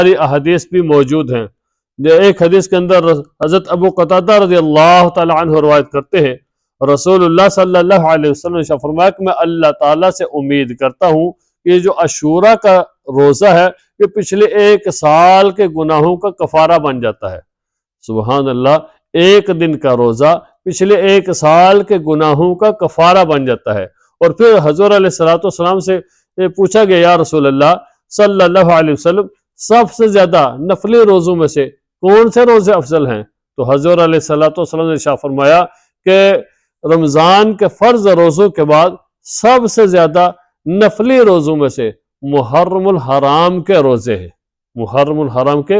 ساری احادیث بھی موجود ہیں۔ ایک حدیث کے اندر حضرت ابو قتادہ رضی اللہ تعالی عنہ روایت کرتے ہیں، رسول اللہ صلی اللہ علیہ وسلم نے فرمایا کہ میں اللہ تعالیٰ سے امید کرتا ہوں کہ یہ جو عاشوراء کا روزہ ہے یہ پچھلے 1 سال کے گناہوں کا کفارہ بن جاتا ہے۔ سبحان اللہ، 1 دن کا روزہ پچھلے 1 سال کے گناہوں کا کفارہ بن جاتا ہے۔ اور پھر حضور علیہ السلام سے پوچھا گیا، یا رسول اللہ صلی اللہ علیہ وسلم، سب سے زیادہ نفلی روزوں میں سے کون سے روزے افضل ہیں؟ تو حضور علیہ السلام نے ارشاد فرمایا کہ رمضان کے فرض روزوں کے بعد سب سے زیادہ نفلی روزوں میں سے محرم الحرام کے روزے ہیں۔ محرم الحرام کے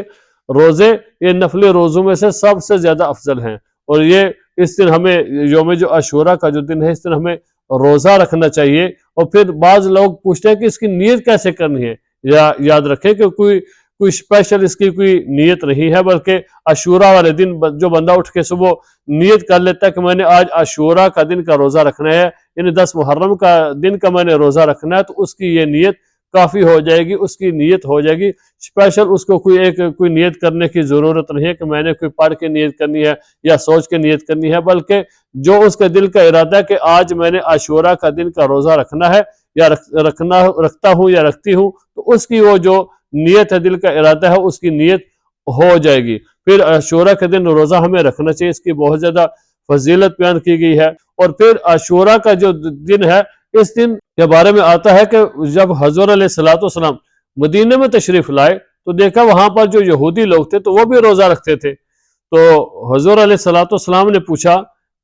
روزے یہ نفلی روزوں میں سے سب سے زیادہ افضل ہیں۔ اور یہ اس دن ہمیں یوم جو عاشوراء کا جو دن ہے اس دن ہمیں روزہ رکھنا چاہیے۔ اور پھر بعض لوگ پوچھتے ہیں کہ اس کی نیت کیسے کرنی ہے۔ یاد رکھیں کہ کوئی اسپیشل اس کی کوئی نیت نہیں ہے، بلکہ عاشوراء والے دن جو بندہ اٹھ کے صبح نیت کر لیتا ہے کہ میں نے آج عاشوراء کا دن کا روزہ رکھنا ہے، یعنی 10 محرم کا دن کا میں نے روزہ رکھنا ہے، تو اس کی یہ نیت کافی ہو جائے گی، اس کی نیت ہو جائے گی۔ اسپیشل اس کو کوئی نیت کرنے کی ضرورت نہیں ہے کہ میں نے کوئی پڑھ کے نیت کرنی ہے یا سوچ کے نیت کرنی ہے، بلکہ جو اس کے دل کا ارادہ ہے کہ آج میں نے عاشوراء کا دن کا روزہ رکھنا ہے یا رکھتا ہوں یا رکھتی ہوں، تو اس کی وہ جو نیت ہے، دل کا ارادہ ہے، اس کی نیت ہو جائے گی۔ پھر عاشوراء کے دن روزہ ہمیں رکھنا چاہیے، اس کی بہت زیادہ فضیلت بیان کی گئی ہے۔ اور پھر عاشوراء کا جو دن ہے اس دن کے بارے میں آتا ہے کہ جب حضور علیہ السلام مدینہ میں تشریف لائے تو دیکھا وہاں پر جو یہودی لوگ تھے تو وہ بھی روزہ رکھتے تھے۔ تو حضور علیہ السلام نے پوچھا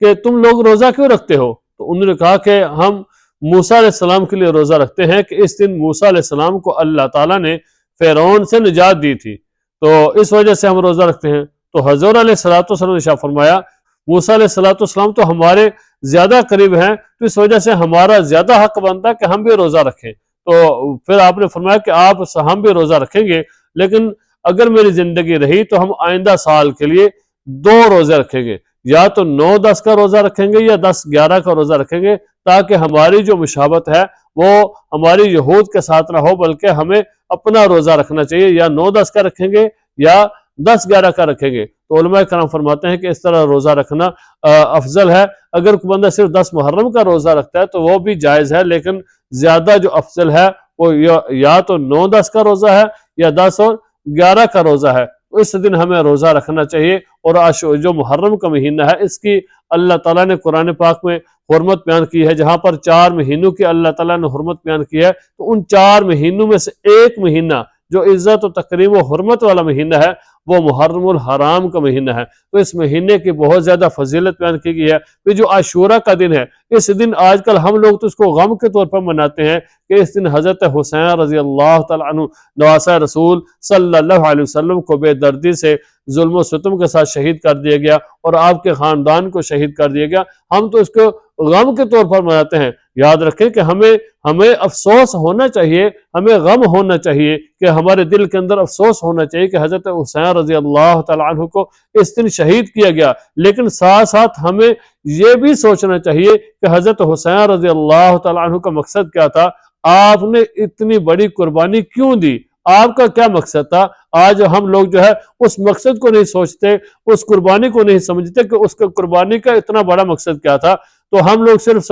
کہ تم لوگ روزہ کیوں رکھتے ہو؟ تو انہوں نے کہا کہ ہم موسیٰ علیہ السلام کے لیے روزہ رکھتے ہیں کہ اس دن موسیٰ علیہ السلام کو اللہ تعالیٰ نے فرعون سے نجات دی تھی، تو اس وجہ سے ہم روزہ رکھتے ہیں۔ تو حضور علیہ السلام نے ارشاد فرمایا موسیٰ علیہ السلام تو ہمارے زیادہ قریب ہیں، تو اس وجہ سے ہمارا زیادہ حق بنتا ہے کہ ہم بھی روزہ رکھیں۔ تو پھر آپ نے فرمایا کہ ہم بھی روزہ رکھیں گے، لیکن اگر میری زندگی رہی تو ہم آئندہ سال کے لیے 2 روزے رکھیں گے، یا تو 9-10 کا روزہ رکھیں گے یا 10-11 کا روزہ رکھیں گے، تاکہ ہماری جو مشابہت ہے وہ ہماری یہود کے ساتھ نہ ہو، بلکہ ہمیں اپنا روزہ رکھنا چاہیے، یا 9-10 کا رکھیں گے یا 10-11 کا رکھیں گے۔ تو علماء کرام فرماتے ہیں کہ اس طرح روزہ رکھنا افضل ہے۔ اگر کوئی بندہ صرف 10 محرم کا روزہ رکھتا ہے تو وہ بھی جائز ہے، لیکن زیادہ جو افضل ہے وہ یا تو 9-10 کا روزہ ہے یا 10 اور 11 کا روزہ ہے۔ اس دن ہمیں روزہ رکھنا چاہیے۔ اور جو محرم کا مہینہ ہے اس کی اللہ تعالیٰ نے قرآن پاک میں حرمت بیان کی ہے، جہاں پر 4 مہینوں کی اللہ تعالیٰ نے حرمت بیان کی ہے، تو ان 4 مہینوں میں سے ایک مہینہ جو عزت و تکریم و حرمت والا مہینہ ہے وہ محرم الحرام کا مہینہ ہے۔ تو اس مہینے کی بہت زیادہ فضیلت بیان کی گئی ہے۔ پھر جو عاشوراء کا دن ہے، اس دن آج کل ہم لوگ تو اس کو غم کے طور پر مناتے ہیں کہ اس دن حضرت حسین رضی اللہ تعالیٰ عنہ نواسہ رسول صلی اللہ علیہ وسلم کو بے دردی سے ظلم و ستم کے ساتھ شہید کر دیا گیا اور آپ کے خاندان کو شہید کر دیا گیا۔ ہم تو اس کو غم کے طور پر مناتے ہیں۔ یاد رکھیں کہ ہمیں افسوس ہونا چاہیے، ہمیں غم ہونا چاہیے، کہ ہمارے دل کے اندر افسوس ہونا چاہیے کہ حضرت حسین رضی اللہ تعالیٰ عنہ کو اس دن شہید کیا گیا، لیکن ساتھ ساتھ ہمیں یہ بھی سوچنا چاہیے کہ حضرت حسین رضی اللہ تعالیٰ عنہ کا مقصد کیا تھا، آپ نے اتنی بڑی قربانی کیوں دی، آپ کا کیا مقصد تھا۔ آج ہم لوگ جو ہے اس مقصد کو نہیں سوچتے، اس قربانی کو نہیں سمجھتے کہ اس کا قربانی کا اتنا بڑا مقصد کیا تھا۔ تو ہم لوگ صرف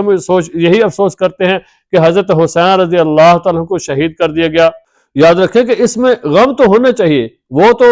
یہی افسوس کرتے ہیں کہ حضرت حسین رضی اللہ تعالیٰ عنہ کو شہید کر دیا گیا۔ یاد رکھیں کہ اس میں غم تو ہونا چاہیے، وہ تو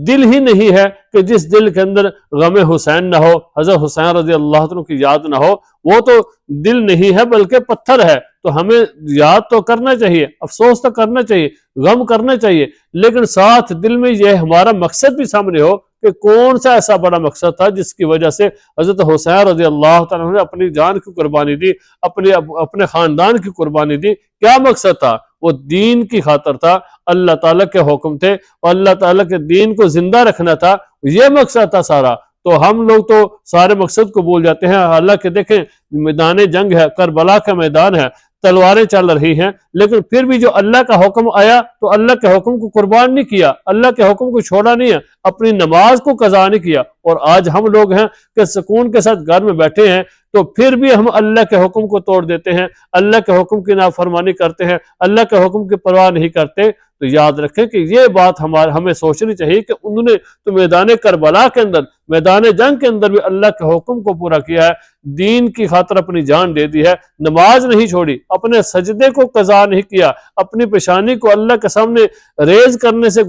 دل ہی نہیں ہے کہ جس دل کے اندر غم حسین نہ ہو، حضرت حسین رضی اللہ عنہ کی یاد نہ ہو، وہ تو دل نہیں ہے بلکہ پتھر ہے۔ تو ہمیں یاد تو کرنا چاہیے، افسوس تو کرنا چاہیے، غم کرنا چاہیے، لیکن ساتھ دل میں یہ ہمارا مقصد بھی سامنے ہو کہ کون سا ایسا بڑا مقصد تھا جس کی وجہ سے حضرت حسین رضی اللہ تعالیٰ عنہ نے اپنی جان کی قربانی دی، اپنے خاندان کی قربانی دی۔ کیا مقصد تھا؟ وہ دین کی خاطر تھا، اللہ تعالیٰ کے حکم تھے اور اللہ تعالیٰ کے دین کو زندہ رکھنا تھا، یہ مقصد تھا سارا۔ تو ہم لوگ تو سارے مقصد کو بھول جاتے ہیں۔ حالانکہ دیکھیں میدان جنگ ہے، کربلا کا میدان ہے، تلواریں چل رہی ہیں، لیکن پھر بھی جو اللہ کا حکم آیا تو اللہ کے حکم کو قربان نہیں کیا، اللہ کے حکم کو چھوڑا نہیں ہے، اپنی نماز کو قضا نہیں کیا۔ اور آج ہم لوگ ہیں کہ سکون کے ساتھ گھر میں بیٹھے ہیں تو پھر بھی ہم اللہ کے حکم کو توڑ دیتے ہیں، اللہ کے حکم کی نافرمانی کرتے ہیں، اللہ کے حکم کی پرواہ نہیں کرتے۔ تو یاد رکھیں کہ یہ بات ہمیں سوچنی چاہیے کہ انہوں نے تو میدان کربلا کے اندر، میدان جنگ کے اندر بھی اللہ کے حکم کو پورا کیا ہے، دین کی خاطر اپنی جان دے دی ہے، نماز نہیں چھوڑی، اپنے سجدے کو قضا نہیں کیا، اپنی پیشانی کو اللہ کے سامنے ریز کرنے سے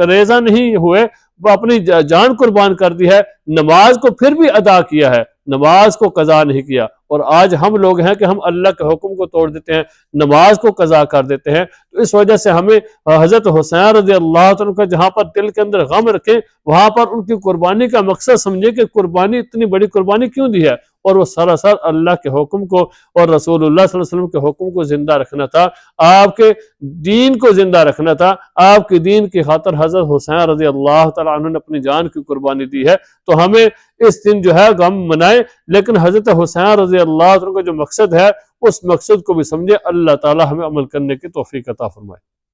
ریزہ نہیں ہوئے، وہ اپنی جان قربان کر دی ہے، نماز کو پھر بھی ادا کیا ہے، نماز کو قضا نہیں کیا۔ اور آج ہم لوگ ہیں کہ ہم اللہ کے حکم کو توڑ دیتے ہیں، نماز کو قضا کر دیتے ہیں۔ تو اس وجہ سے ہمیں حضرت حسین رضی اللہ عنہ کا جہاں پر دل کے اندر غم رکھیں، وہاں پر ان کی قربانی کا مقصد سمجھے کہ قربانی، اتنی بڑی قربانی کیوں دی ہے، اور وہ سراسر اللہ کے حکم کو اور رسول اللہ صلی اللہ علیہ وسلم کے حکم کو زندہ رکھنا تھا، آپ کے دین کو زندہ رکھنا تھا، آپ کے دین کی خاطر حضرت حسین رضی اللہ تعالیٰ عنہ نے اپنی جان کی قربانی دی ہے۔ تو ہمیں اس دن جو ہے غم منائے، لیکن حضرت حسین رضی اللہ عنہ کا جو مقصد ہے اس مقصد کو بھی سمجھے۔ اللہ تعالیٰ ہمیں عمل کرنے کی توفیق عطا فرمائے۔